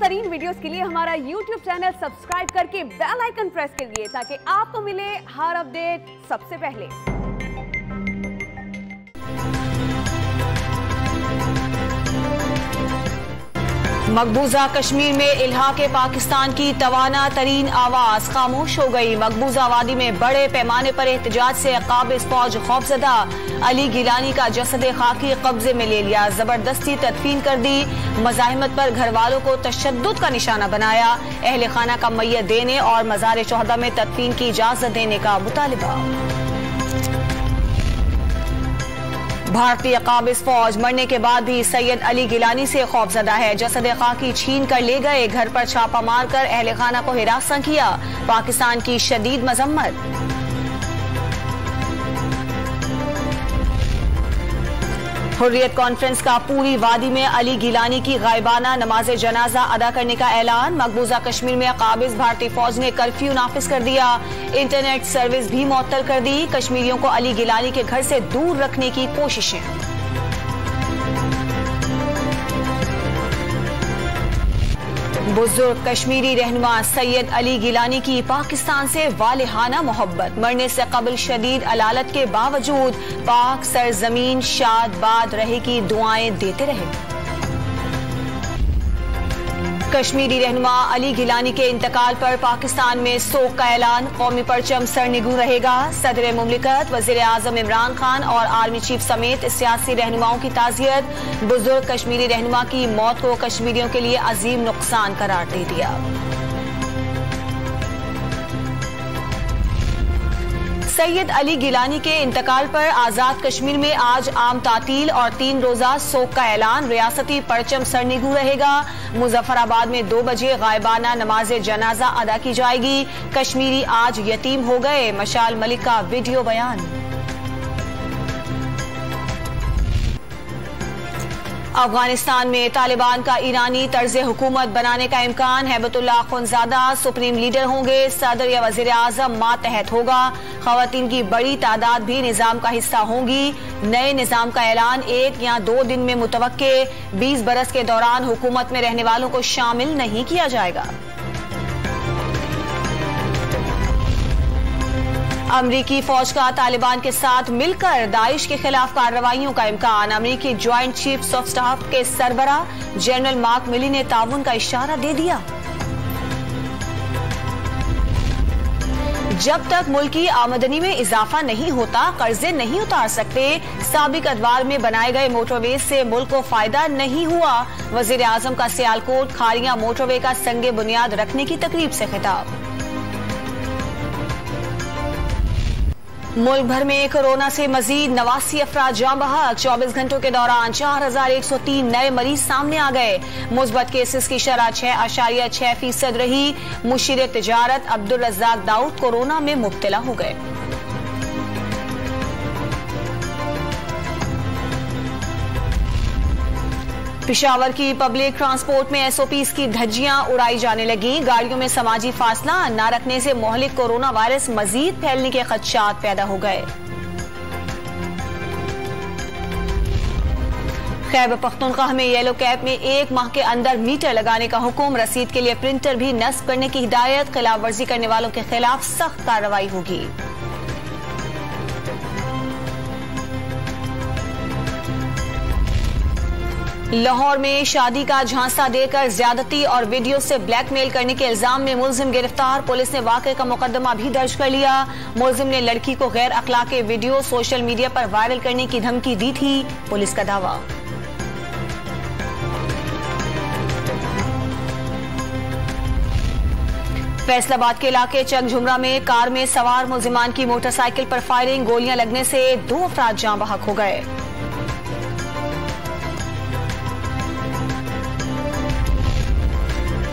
तरीन वीडियोस के लिए हमारा YouTube चैनल सब्सक्राइब करके बेल आइकन प्रेस करिए ताकि आपको मिले हर अपडेट सबसे पहले। मकबूजा कश्मीर में इल्हा के पाकिस्तान की तवाना तरीन आवाज खामोश हो गई। मकबूजा वादी में बड़े पैमाने पर एहतजाज से काबिज फौज खौफजदा। अली गिलानी का जसद खाकी कब्जे में ले लिया, जबरदस्ती तदफीन कर दी। मज़ाहिमत पर घर वालों को तशद्दुद का निशाना बनाया। अहले खाना का मैयत देने और मज़ार शोहदा में तदफीन की इजाजत देने का मुतालिबा। भारतीय काबिज फौज मरने के बाद भी सैयद अली गिलानी से खौफजदा है। जसद खाकी छीन कर ले गए, घर पर छापा मारकर अहले खाना को हिरासत किया। पाकिस्तान की शदीद मजम्मत। हुर्रियत कॉन्फ्रेंस का पूरी वादी में अली गिलानी की गायबाना नमाज जनाजा अदा करने का ऐलान। मकबूजा कश्मीर में काबिज भारतीय फौज ने कर्फ्यू नाफिज कर दिया। इंटरनेट सर्विस भी मुअत्तल कर दी। कश्मीरियों को अली गिलानी के घर से दूर रखने की कोशिशें। बुजुर्ग कश्मीरी रहनुमा सैयद अली गिलानी की पाकिस्तान से वालिहाना मोहब्बत। मरने से कबल शदीद अलालत के बावजूद पाक सरजमीन शाद बाद रहे की दुआएं देते रहे। कश्मीरी रहनुमा अली गिलानी के इंतकाल पर पाकिस्तान में सोग का ऐलान। कौमी परचम सरनिगू रहेगा। सदर मुमलिकत, वजीर आजम इमरान खान और आर्मी चीफ समेत सियासी रहनुमाओं की ताज़ियत। बुजुर्ग कश्मीरी रहनुमा की मौत को कश्मीरियों के लिए अजीम नुकसान करार दे दिया। सैयद अली गिलानी के इंतकाल पर आजाद कश्मीर में आज आम तातील और 3 रोजा सोग का ऐलान। रियासती परचम सरनिगू रहेगा। मुजफ्फराबाद में 2 बजे गायबाना नमाज जनाजा अदा की जाएगी। कश्मीरी आज यतीम हो गए, मशाल मलिक का वीडियो बयान। अफगानिस्तान में तालिबान का ईरानी तर्ज हुकूमत बनाने का इम्कान। हैबतुल्लाह अखुंज़ादा सुप्रीम लीडर होंगे। सदर या वजीर आजम मातहत होगा। खवातीन की बड़ी तादाद भी निजाम का हिस्सा होंगी। नए निजाम का ऐलान 1 या 2 दिन में मुतवक्के। 20 बरस के दौरान हुकूमत में रहने वालों को शामिल नहीं किया जाएगा। अमरीकी फौज का तालिबान के साथ मिलकर दाइश के खिलाफ कार्रवाइयों का इम्कान। अमरीकी ज्वाइंट चीफ्स ऑफ स्टाफ के सरबरा जनरल मार्क मिली ने ताउन का इशारा दे दिया। जब तक मुल्क की आमदनी में इजाफा नहीं होता, कर्जे नहीं उतार सकते। साबिक अदवार में बनाए गए मोटरवेज से मुल्क को फायदा नहीं हुआ। वजीर आजम का सियालकोट खारियां मोटरवे का संगे बुनियाद रखने की तकरीब से खिताब। मुल्क भर में कोरोना से मजीद 89 अफराद जाँ बहक। 24 घंटों के दौरान 4103 नए मरीज सामने आ गए। मुस्बत केसेस की शरह 6.6% रही। मुशीर तिजारत अब्दुल रज़्ज़ाक दाऊद कोरोना में मुब्तला हो गए। पिशावर की पब्लिक ट्रांसपोर्ट में एसओपीज की धज्जियां उड़ाई जाने लगी। गाड़ियों में समाजी फासला न रखने से मोहलिक कोरोना वायरस मजीद फैलने के खदशात पैदा हो गए। खैबर पख्तूनख्वा में येलो कैप में 1 माह के अंदर मीटर लगाने का हुक्म। रसीद के लिए प्रिंटर भी नस्ब करने की हिदायत। खिलाफ वर्जी करने वालों के खिलाफ सख्त कार्रवाई होगी। लाहौर में शादी का झांसा देकर ज्यादती और वीडियो से ब्लैकमेल करने के इल्जाम में मुलजिम गिरफ्तार। पुलिस ने वाक़े का मुकदमा भी दर्ज कर लिया। मुलजिम ने लड़की को गैर अखलाकी वीडियो सोशल मीडिया पर वायरल करने की धमकी दी थी, पुलिस का दावा। फैसलाबाद के इलाके चकझुमरा में कार में सवार मुलजिमान की मोटरसाइकिल पर फायरिंग। गोलियां लगने से 2 अफराद जाँ बहक हो गए।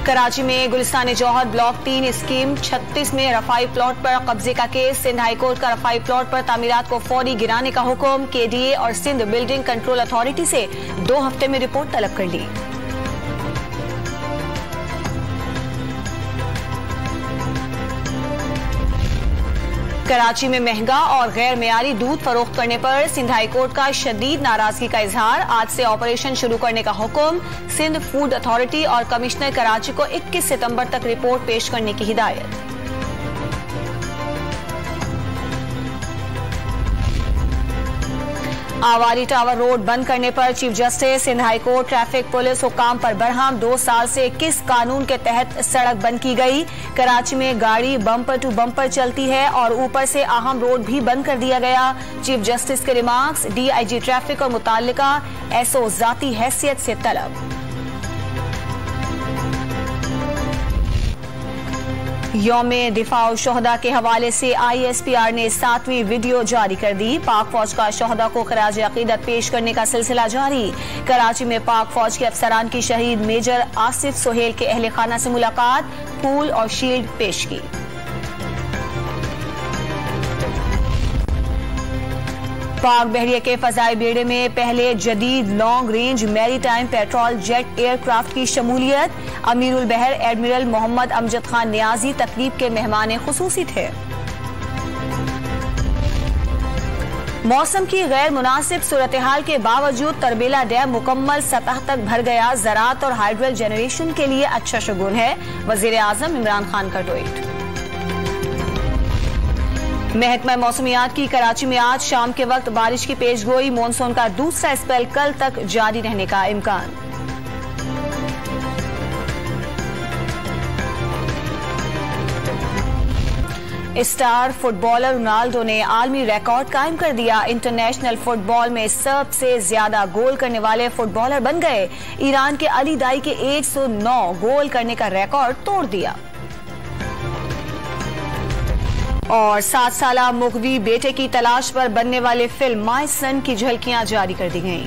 कराची में गुलिस्तान जौहर ब्लॉक 3 स्कीम 36 में रफाई प्लॉट पर कब्जे का केस। सिंध हाईकोर्ट का रफाई प्लॉट पर तामीरात को फौरी गिराने का हुक्म। केडीए और सिंध बिल्डिंग कंट्रोल अथॉरिटी से 2 हफ्ते में रिपोर्ट तलब कर ली। कराची में महंगा और गैर मेयारी दूध फरोख्त करने पर सिंध हाई कोर्ट का शदीद नाराजगी का इजहार। आज से ऑपरेशन शुरू करने का हुक्म। सिंध फूड अथॉरिटी और कमिश्नर कराची को 21 सितंबर तक रिपोर्ट पेश करने की हिदायत। आवारी टावर रोड बंद करने पर chief justice Sindh high court traffic police हुकाम पर बरहम। 2 साल से किस कानून के तहत सड़क बंद की गई? कराची में गाड़ी बम्पर टू बम्पर चलती है और ऊपर से अहम रोड भी बंद कर दिया गया। चीफ जस्टिस के रिमार्क्स। DIG ट्रैफिक और मुताल्लिका SO जाती हैसियत से तलब। यौमे दिफा शोहदा के हवाले से ISPR ने 7वीं वीडियो जारी कर दी। पाक फौज का शोहदा को खराज अकीदत पेश करने का सिलसिला जारी। कराची में पाक फौज के अफसरान की शहीद मेजर आसिफ सोहेल के अहले खाना से मुलाकात, फूल और शील्ड पेश की। पाक बहरिया के फजाई बेड़े में पहले जदीद long range maritime petrol jet aircraft की शमूलियत। अमीरुल बहर एडमिरल मोहम्मद अमजद खान नियाजी तकरीब के मेहमान खुसूसी थे। मौसम की गैर मुनासिब सूरत हाल के बावजूद तरबेला डैम मुकम्मल सतह तक भर गया। ज़राअत और हाइड्रल जनरेशन के लिए अच्छा शगुन है। वजीर आजम इमरान खान का ट्वीट। महकमा मौसमियात की कराची में आज शाम के वक्त बारिश की पेशगोई। मॉनसून का दूसरा स्पेल कल तक जारी रहने का इम्कान। स्टार फुटबॉलर रोनाल्डो ने आलमी रिकॉर्ड कायम कर दिया। इंटरनेशनल फुटबॉल में सबसे ज्यादा गोल करने वाले फुटबॉलर बन गए। ईरान के अली दाई के 109 गोल करने का रिकॉर्ड तोड़ दिया। और 7 साला मुगवी बेटे की तलाश पर बनने वाले फिल्म माय सन की झलकियां जारी कर दी गईं।